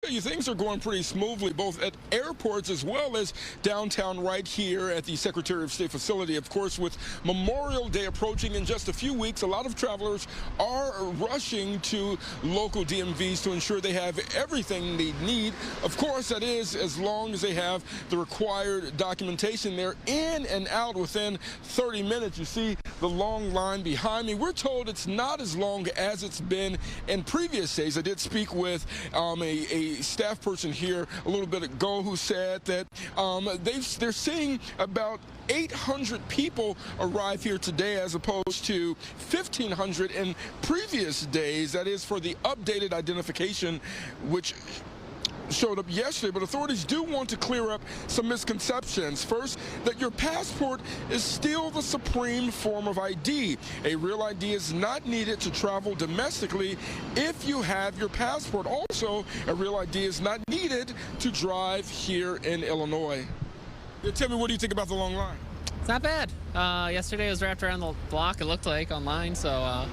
tell you, things are going pretty smoothly, both at airports as well as downtown right here at the Secretary of State facility. Of course, with Memorial Day approaching in just a few weeks, a lot of travelers are rushing to local DMVs to ensure they have everything they need. Of course, that is as long as they have the required documentation. They're in and out within 30 minutes. You see the long line behind me. We're told it's not as long as it's been in previous days. I did speak with a staff person here a little bit ago who said that they're seeing about 800 people arrive here today as opposed to 1,500 in previous days. That is for the updated identification, which showed up yesterday, but authorities do want to clear up some misconceptions. First, that your passport is still the supreme form of ID. A real ID is not needed to travel domestically if you have your passport. Also, a real ID is not needed to drive here in Illinois. Tell me, what do you think about the long line? It's not bad. Yesterday it was wrapped around the block, it looked like, online, so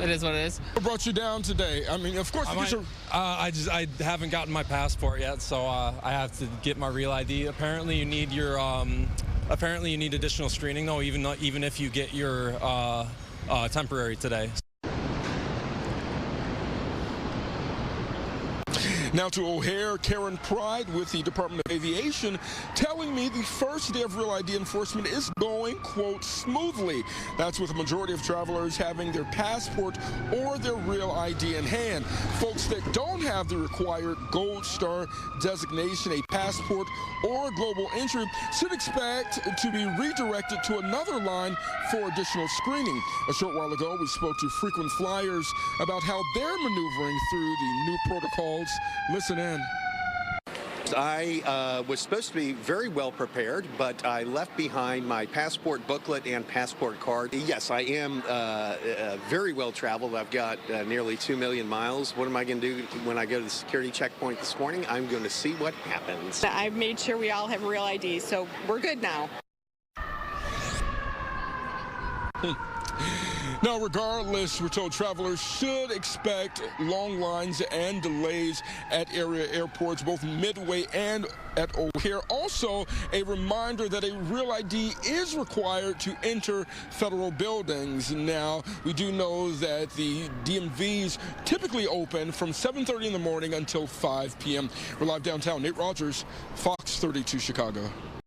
it is what it is. What brought you down today? I mean, of course, I haven't gotten my passport yet, so I have to get my real ID. Apparently, you need your additional screening, though, even if you get your temporary today. Now to O'Hare, Karen Pride with the Department of Aviation telling me the first day of Real ID enforcement is going, quote, smoothly. That's with a majority of travelers having their passport or their Real ID in hand. Folks that don't have the required Gold Star designation, a passport, or global entry should expect to be redirected to another line for additional screening. A short while ago, we spoke to frequent flyers about how they're maneuvering through the new protocols. Listen in. I was supposed to be very well prepared, but I left behind my passport booklet and passport card. Yes, I am very well traveled. I've got nearly 2 million miles. What am I going to do when I go to the security checkpoint this morning? I'm going to see what happens. I've made sure we all have real ID, so we're good now. Now, regardless, we're told travelers should expect long lines and delays at area airports, both Midway and at O'Hare. Also, a reminder that a real ID is required to enter federal buildings. Now, we do know that the DMVs typically open from 7:30 in the morning until 5 p.m. We're live downtown. Nate Rogers, Fox 32 Chicago.